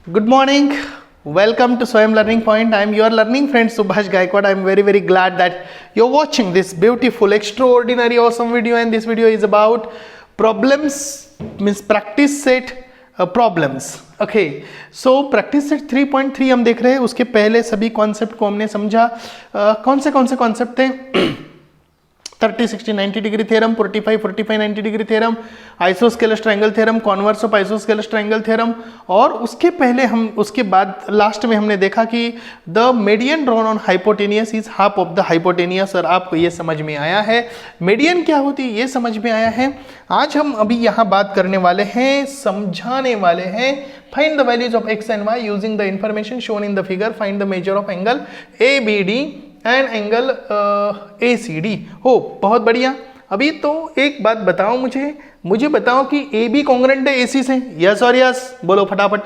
Good morning. Welcome to Swayam Learning Point. I am your learning friend Subhash Gaikwad. I am very glad that you're watching this beautiful, extraordinary, awesome video, and this video is about problems, means practice set problems. Okay, so practice set 3.3 हम देख रहे हैं. उसके पहले सभी concept को हमने समझा. कौन से कॉन्सेप्ट थे? 30 60 90 degree theorem, 45 45 90 degree theorem, isosceles triangle theorem, converse of isosceles triangle theorem. और उसके पहले हम उसके बाद लास्ट में हमने देखा कि the median drawn on hypotenuse is half of the hypotenuse. और आपको ये समझ में आया है मीडियन क्या होती है, ये समझ में आया है. आज हम अभी यहाँ बात करने वाले हैं, समझाने वाले हैं, find the values of x and y using the information shown in the figure. Find the measure of angle ABD and angle ACD. हो, बहुत बढ़िया. अभी तो एक बात बताओ, मुझे बताओ कि AB कॉन्ग्रुएंट है AC से, यस और यस, बोलो फटाफट.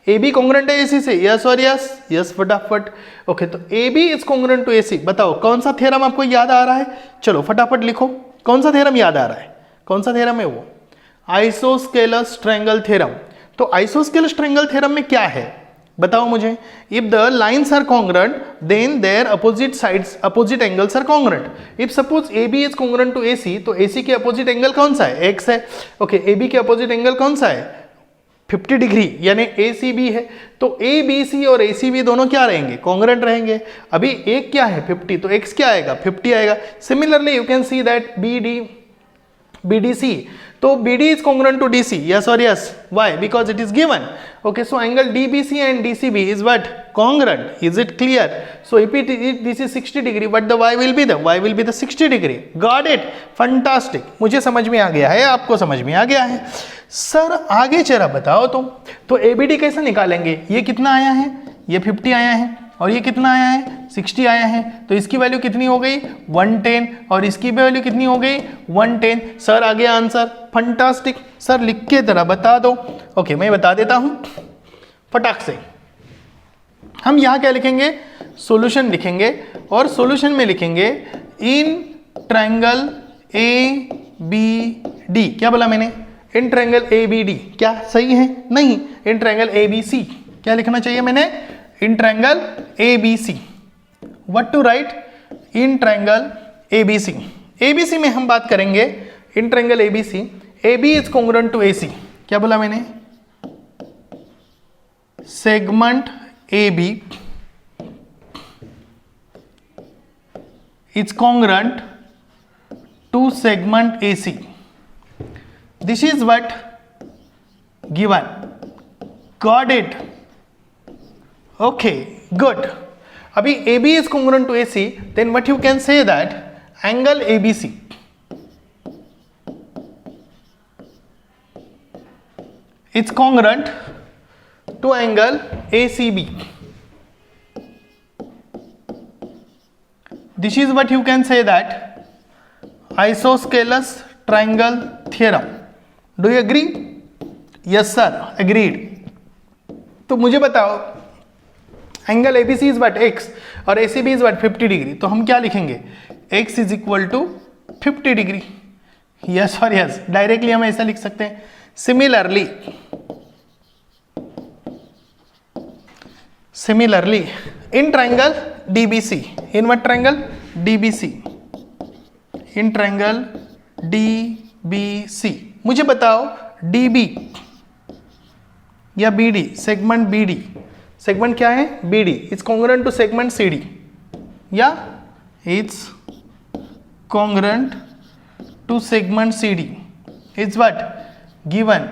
AB कॉन्ग्रुएंट है AC से, यस और यस, यस फटाफट. ओके, तो AB is congruent to AC. बताओ कौन सा थ्योरम आपको याद आ रहा है? चलो फटाफट लिखो, कौन सा थ्योरम याद आ रहा है? कौन सा थ्योरम है वो? Isosceles triangle theorem. तो आइसोस्केलस ट्रायंगल थ्योरम में क्या है बताओ मुझे. If the lines are congruent then their opposite sides opposite angles are congruent. If suppose AB is congruent to AC, तो AC के अपोजिट एंगल कौन सा है? X है. ओके, AB के अपोजिट एंगल कौन सा है? 50 डिग्री, यानी ACB है. तो ABC और ACB दोनों क्या रहेंगे? कॉन्ग्रुएंट रहेंगे. अभी एक क्या है? 50, तो X क्या आएगा? 50 आएगा. Similarly you can see that BDC. तो BD is congruent to DC, yes or yes? Why? Because it is given. Okay, so angle DBC and DCB is what? Congruent. Is it clear? So if this is 60 degree, but the y will be the 60 degree. Got it? Fantastic. मुझे समझ में आ गया है, आपको समझ में आ गया है. सर आगे जरा बताओ तुम. तो ABD कैसे निकालेंगे? ये कितना आया है? ये 50 आया है, और ये कितना आया है? 60 आया है. तो इसकी वैल्यू कितनी हो गई? 110. और इसकी वैल्यू कितनी हो गई? 110. सर आ गया आंसर. फंटास्टिक. सर लिख के जरा बता दो. ओके, मैं बता देता हूं फटाक से. हम यहाँ क्या लिखेंगे? सॉल्यूशन लिखेंगे, और सॉल्यूशन में लिखेंगे इन ट्रायंगल ABD. क्या बोला मैंने? In triangle ABD. क्या सही है? नहीं, इन ट्रायंगल ABC. क्या लिखना चाहिए मैंने? In triangle ABC. What to write? In triangle ABC. ABC में हम बात करेंगे in triangle ABC. AB is congruent to AC. क्या बोला मैंने? Segment AB is congruent to segment AC. This is what given. Got it? Okay, good. अभी AB is congruent to AC, then what you can say that angle ABC is congruent to angle ACB. This is what you can say that isosceles triangle theorem. Do you agree? Yes sir, agreed. तो मुझे बताओ angle ABC is what? X, और ACB is what? 50 degree. तो हम क्या लिखेंगे? X is equal to 50 degree. Yes और yes, directly हम ऐसा लिख सकते हैं. Similarly in triangle DBC, in what triangle? DBC. In triangle DBC मुझे बताओ DB या BD, सेगमेंट BD. सेगमेंट क्या है? BD is congruent to segment CD, या it's congruent to segment CD is what? Given.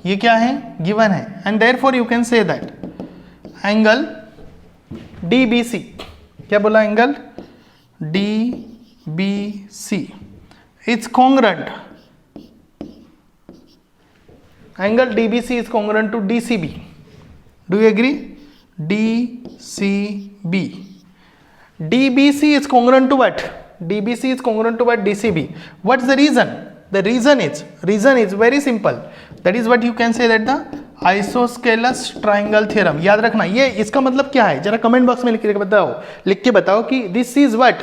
ये क्या है? गिवन है. And therefore you can say that angle DBC. क्या बोला? Angle DBC is congruent. Angle DBC is congruent to DCB. Do you agree? DCB. DBC is congruent to what? DBC is congruent to what? DCB. What's the reason? The reason is very simple. That is what you can say that the isosceles triangle theorem. याद रखना, ये इसका मतलब क्या है? जरा comment box में लिख के बताओ कि this is what?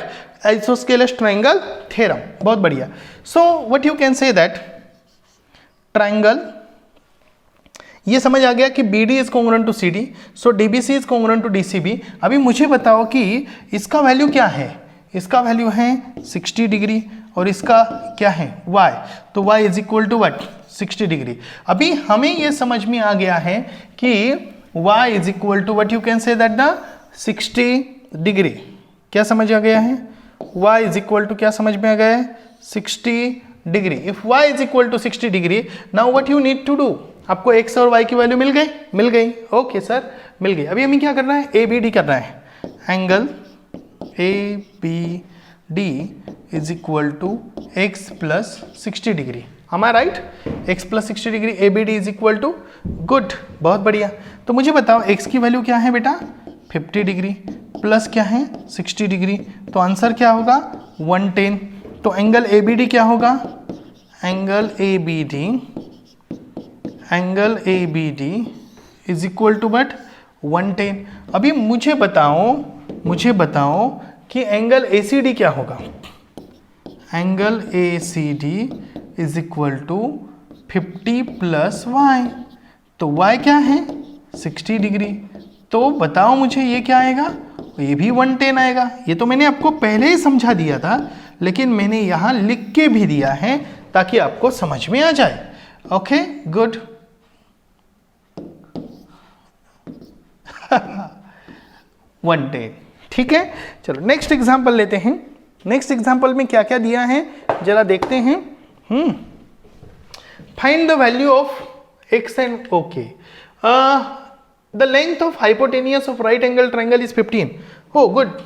Isosceles triangle theorem. बहुत बढ़िया. So what you can say that triangle ये समझ आ गया कि BD is congruent to CD, so DBC is congruent to DCB। अभी मुझे बताओ कि इसका वैल्यू क्या है, इसका वैल्यू है 60 डिग्री और इसका क्या है y, तो y is equal to what 60 degree. अभी हमें ये समझ में आ गया है कि y is equal to what, you can say that the 60 degree. क्या समझ आ गया है, y इज इक्वल टू क्या समझ में आ गया है 60 degree. If y is equal to 60 degree, now what you need to do, आपको x और y की वैल्यू मिल गई, मिल गई, ओके सर मिल गई। अभी हमें क्या करना है, ABD करना है, angle ABD is equal to x plus 60 degree, हमारा right, x plus 60 degree ABD is equal to, good, बहुत बढ़िया। तो मुझे बताओ x की वैल्यू क्या है बेटा 50 डिग्री प्लस क्या है 60 डिग्री, तो आंसर क्या होगा 110। तो एंगल ABD क्या होगा, angle ABD is equal to but 110। अभी मुझे बताओ कि एंगल ACD क्या होगा, angle ACD is equal to 50 plus y, तो y क्या है 60 डिग्री, तो बताओ मुझे ये क्या आएगा, ये भी 110 आएगा। ये तो मैंने आपको पहले ही समझा दिया था, लेकिन मैंने यहाँ लिख के भी दिया है ताकि आपको समझ में आ जाए। ओके गुड 110, ठीक है। चलो नेक्स्ट एग्जांपल लेते हैं। नेक्स्ट एग्जांपल में क्या क्या दिया है जरा देखते हैं। Find the value of x and okay, the length of hypotenuse of right angle triangle is 15। हो गुड,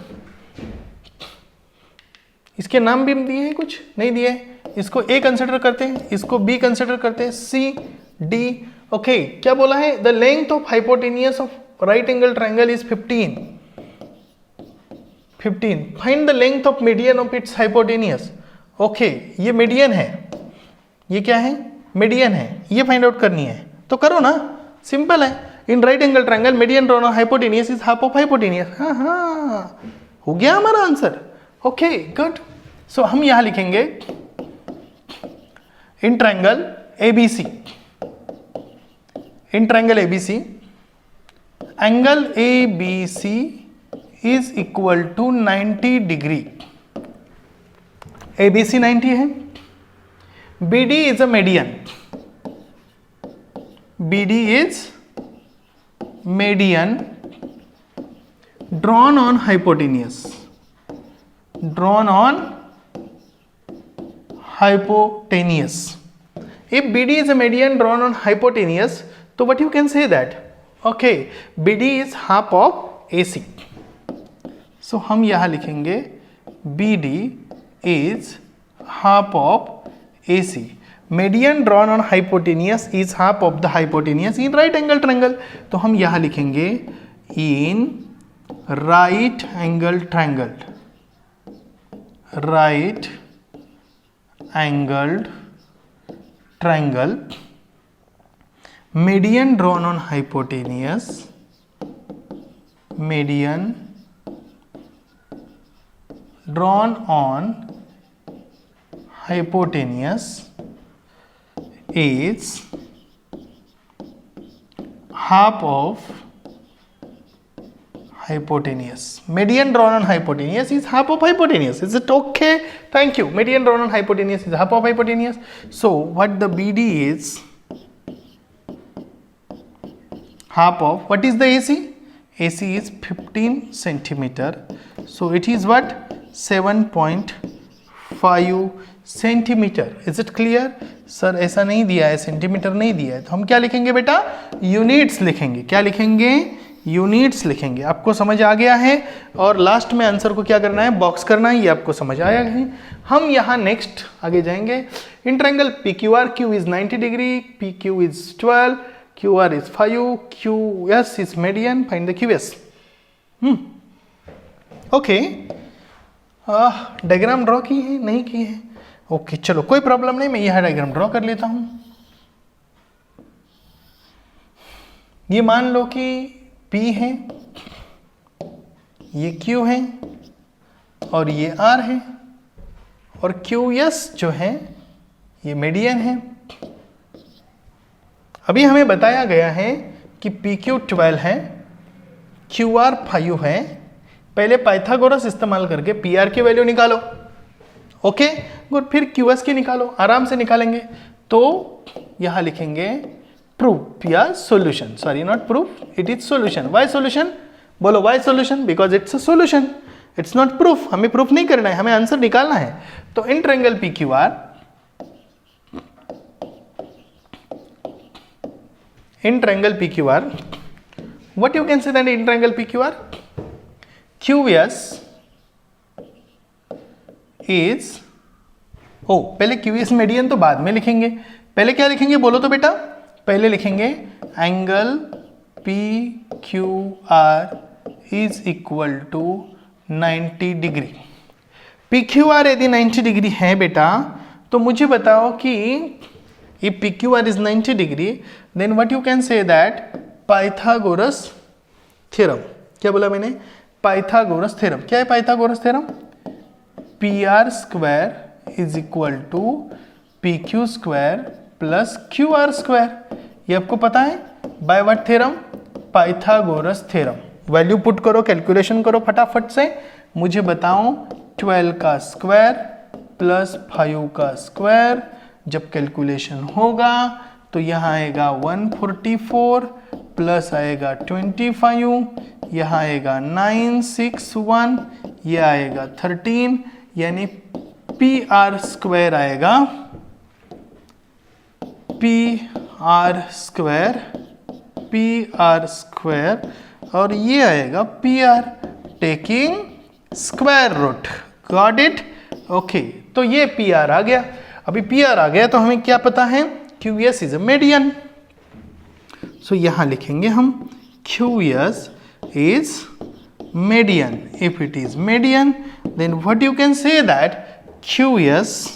इसके नाम भी दिए हैं, कुछ नहीं दिए, इसको A कंसिडर करते हैं, इसको B कंसिडर करते हैं, C D। ओके क्या बोला है, the length of hypotenuse of right angle triangle is 15। Find the length of median of its hypotenuse. Okay ये मीडियन है, ये क्या है मीडियन है, ये फाइंड आउट करनी है, तो करो ना, सिंपल है। In right angle triangle median drawn on hypotenuse is half of hypotenuse. हाँ हो गया हमारा आंसर। ओके गुड, सो हम यहां लिखेंगे in triangle ABC, in triangle ABC angle ABC is equal to 90 degree. ABC 90 है, BD is a median, BD is median drawn on hypotenuse, if BD is a median drawn on hypotenuse, so what you can say that, okay BD is half of AC, so हम यहाँ लिखेंगे BD is half of AC, median drawn on hypotenuse is half of the hypotenuse in right angle triangle। तो हम यहां लिखेंगे in right angle triangle, right angled triangle, median drawn on hypotenuse, median drawn on hypotenuse is half of hypotenuse. Median drawn on hypotenuse is half of hypotenuse. Is it okay? Thank you. Median drawn on hypotenuse is half of hypotenuse. So what the BD is half of, what is the AC? AC is 15 centimeter. So it is what 7.5 centimetre. Is it clear? Sir ऐसा नहीं दिया है, centimetre नहीं दिया है, तो हम क्या लिखेंगे बेटा, यूनिट्स लिखेंगे। क्या लिखेंगे, यूनिट्स लिखेंगे। आपको समझ आ गया है? और लास्ट में आंसर को क्या करना है, बॉक्स करना है। ये आपको समझ आया है? हम यहाँ नेक्स्ट आगे जाएंगे। In triangle P Q R, Q is 90 degree, P Q is 12, Q R is 5, Q S is median, find the Q S. Okay, diagram draw की है, नहीं की है? ओके चलो कोई प्रॉब्लम नहीं, मैं यह डायग्राम ड्रॉ कर लेता हूं। ये मान लो कि P है, ये Q है और ये R है, और QS जो है ये मीडियन है। अभी हमें बताया गया है कि PQ 12 है, QR 5 है। पहले पाइथागोरस इस्तेमाल करके PR की वैल्यू निकालो। ओके गुड, फिर QS की निकालो, आराम से निकालेंगे। तो यहां लिखेंगे प्रूफ या solution, sorry not proof, it is solution. Why solution? बोलो why solution? Because it's a solution, it's not proof. हमें प्रूफ नहीं करना है, हमें आंसर निकालना है। तो in triangle PQR, in triangle PQR, what you can say that in triangle PQR, QS is, पहले QS मीडियन तो बाद में लिखेंगे, पहले क्या लिखेंगे बोलो तो बेटा? पहले लिखेंगे angle PQR is equal to 90 degree. PQR यदि 90 डिग्री है बेटा, तो मुझे बताओ कि if PQR is 90 degree, then what you can say that Pythagoras theorem, क्या बोला मैंने? Pythagoras theorem। क्या है Pythagoras theorem? PR square is equal to PQ square plus QR square। ये आपको पता है by what theorem? Pythagoras theorem। Value put करो, कैलकुलेशन करो फटाफट से, मुझे बताओ 12 का स्क्वायर प्लस 5 का स्क्वायर, जब कैलकुलेशन होगा तो यहाँ आएगा 144 प्लस आएगा 25, यहाँ आएगा 961, ये आएगा 13, यानी PR स्क्वायर आएगा, PR स्क्वायर, और ये आएगा PR taking square root. Got it? Okay, तो ये PR आ गया। अभी PR आ गया तो हमें क्या पता है? QS is a median. So यहां लिखेंगे हम QS is median. If it is median, then what you can say that QS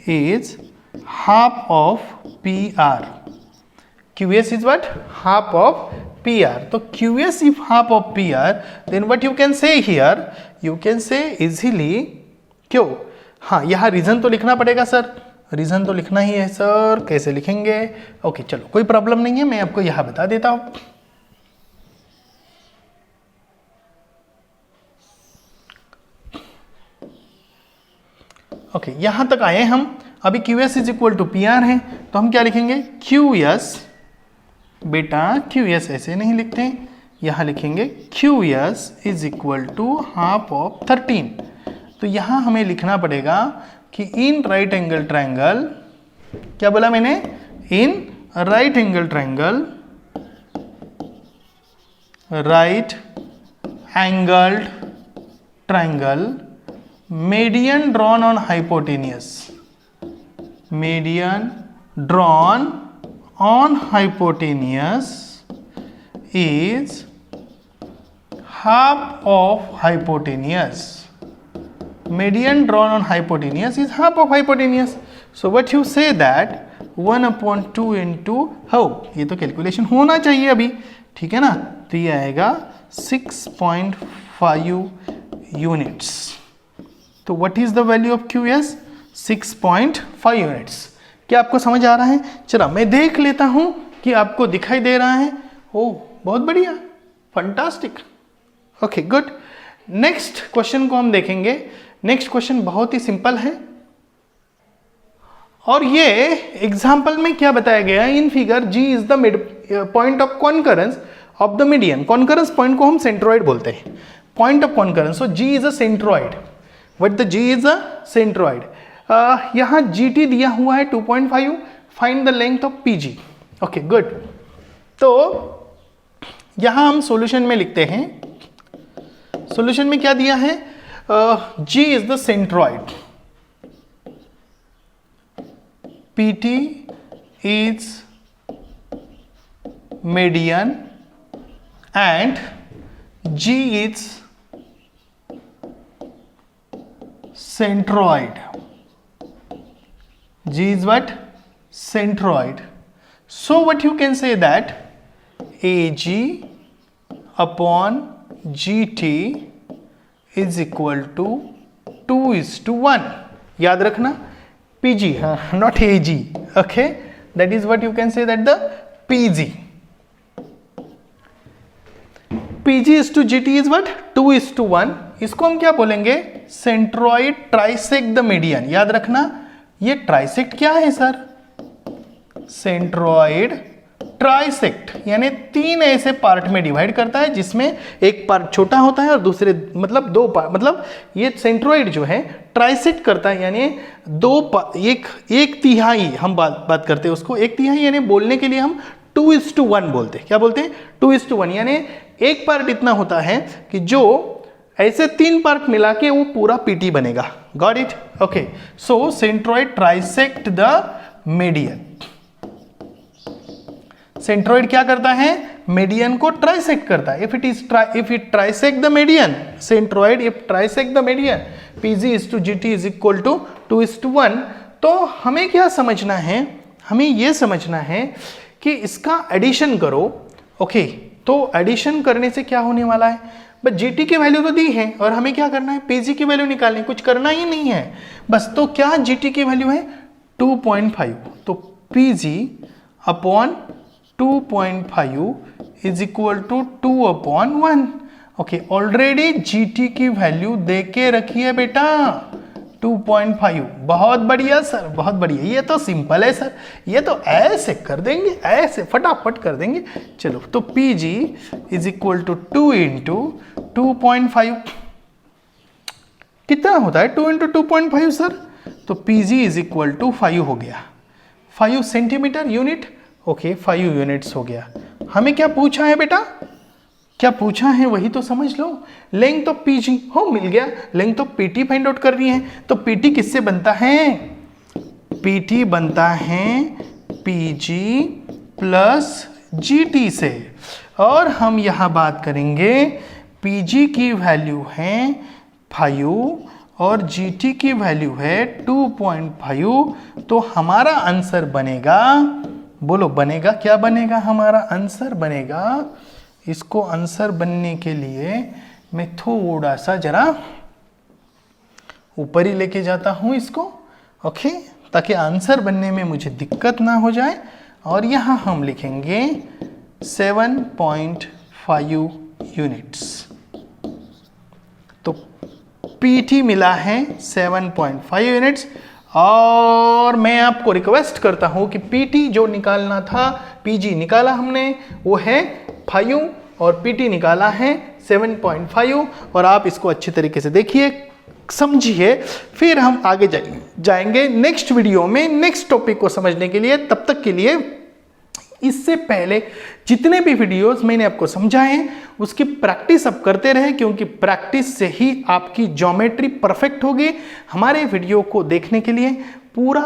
is half of PR। QS is what? Half of PR. तो QS if half of PR, then what you can say here? You can say easily, क्यों? हाँ, यहाँ reason तो लिखना पड़ेगा sir, reason तो लिखना ही है सर, कैसे लिखेंगे? ओके चलो, कोई प्रॉब्लम नहीं है, मैं आपको यहाँ बता देता हूँ। ओके, यहाँ तक आए हम। अभी QS is equal to PR है, तो हम क्या लिखेंगे? QS, बेटा QS ऐसे नहीं लिखते, यहाँ लिखेंगे QS is equal to half of 13। तो यहां हमें लिखना पड़ेगा कि इन राइट एंगल ट्रायंगल, क्या बोला मैंने? In right angle triangle, right angled triangle, median drawn on hypotenuse, median drawn on hypotenuse is half of hypotenuse. Median drawn on hypotenuse is half of hypotenuse. So what you say that 1/2 into how? ये तो calculation होना चाहिए अभी, ठीक है ना? तो ये आएगा 6.5 यूनिट्स। तो what is the value of QS? 6.5 units. क्या आपको समझ आ रहा है? चलो मैं देख लेता हूं कि आपको दिखाई दे रहा है। ओह बहुत बढ़िया, fantastic. Okay good, next question को हम देखेंगे। नेक्स्ट क्वेश्चन बहुत ही सिंपल है, और ये एग्जाम्पल में क्या बताया गया है? In figure G is the mid point of concurrence of the median. Concurrence point को हम सेंट्रोइड बोलते हैं, point of concurrence. So G is a centroid. What the G is a centroid. यहां GT दिया हुआ है 2.5, find the length of PG। Okay good, तो यहां हम सॉल्यूशन में लिखते हैं, सॉल्यूशन में क्या दिया है? G is the centroid, PT is median and G is centroid. G is what? Centroid. So what you can say that AG upon GT is equal to 2:1। याद रखना PG, हाँ, not AG। Okay that is what you can say that the PG is to GT is what 2:1. इसको हम क्या बोलेंगे, centroid trisect the median. याद रखना ये ट्राइसेक्ट क्या है सर, सेंट्रॉइड ट्राइसेक्ट यानी 3 ऐसे पार्ट में डिवाइड करता है जिसमें एक पार्ट छोटा होता है और दूसरे मतलब 2 पार्ट, मतलब ये सेंट्रॉइड जो है ट्राइसेक्ट करता है यानी एक तिहाई हम बात करते हैं उसको, एक तिहाई यानी बोलने के लिए हम 2:1 बोलते हैं. क्या बोलते हैं 2:1 यानी एक पार्ट इतना होता है कि जो ऐसे 3 पार्ट मिला के वो पूरा पीटी बनेगा. Got it? Okay. So centroid trisect the median. Centroid क्या करता है, मीडियन को ट्राइसेक्ट करता है. If it trisect the median, centroid if trisect the median, PG is to GT is equal to 2:1. तो हमें क्या समझना है, हमें यह समझना है कि इसका एडिशन करो. ओके तो एडिशन करने से क्या होने वाला है, बस जीटी की वैल्यू तो दी है और हमें क्या करना है, पीजी की वैल्यू निकालनी, कुछ करना ही नहीं है बस. तो क्या जीटी की वैल्यू है 2.5, तो PG upon 2.5 is equal to 2/1. Okay already GT की वैल्यू दे के रखी है बेटा 2.5. बहुत बढ़िया सर, बहुत बढ़िया. ये तो सिंपल है सर, ये तो ऐसे कर देंगे, ऐसे फटाफट कर देंगे. चलो तो Pg is equal to 2 into 2.5 कितना होता है 2 इंटू 2.5 सर, तो Pg इज इक्वल टू 5 हो गया, 5 सेंटीमीटर यूनिट. ओके 5 यूनिट्स हो गया. हमें क्या पूछा है बेटा, क्या पूछा है वही तो समझ लो. लेंथ तो पीजी हो मिल गया, लेंथ तो पीटी फाइंड आउट करनी है. तो पीटी किससे बनता है, पीटी बनता है पीजी प्लस जीटी से. और हम यहां बात करेंगे पीजी की वैल्यू है 5 और जीटी की वैल्यू है 2.5. तो हमारा आंसर बनेगा, बोलो बनेगा क्या बनेगा, हमारा आंसर बनेगा, इसको आंसर बनने के लिए मैं थोड़ा सा जरा ऊपर ही लेके जाता हूं इसको. ओके ताकि आंसर बनने में मुझे दिक्कत ना हो जाए. और यहां हम लिखेंगे 7.5 यूनिट्स. तो पीटी मिला है 7.5 यूनिट्स. और मैं आपको रिक्वेस्ट करता हूं कि पीटी जो निकालना था, पीजी निकाला हमने वो है 5 और पीटी निकाला है 7.5. और आप इसको अच्छी तरीके से देखिए, समझिए, फिर हम आगे जाएंगे नेक्स्ट वीडियो में नेक्स्ट टॉपिक को समझने के लिए. तब तक के लिए इससे पहले जितने भी वीडियोस मैंने आपको समझाए उसकी प्रैक्टिस आप करते रहे, क्योंकि प्रैक्टिस से ही आपकी ज्योमेट्री परफेक्ट होगी. हमारे वीडियो को देखने के लिए पूरा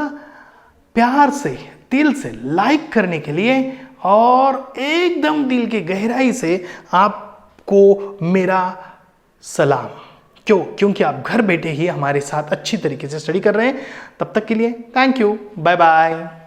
प्यार से दिल से लाइक करने के लिए और एकदम दिल की गहराई से आपको मेरा सलाम. क्योंकि आप घर बैठे ही हमारे साथ अच्छी तरीके से स्टडी कर रहे हैं. तब तक के लिए थैंक यू, बाय बाय.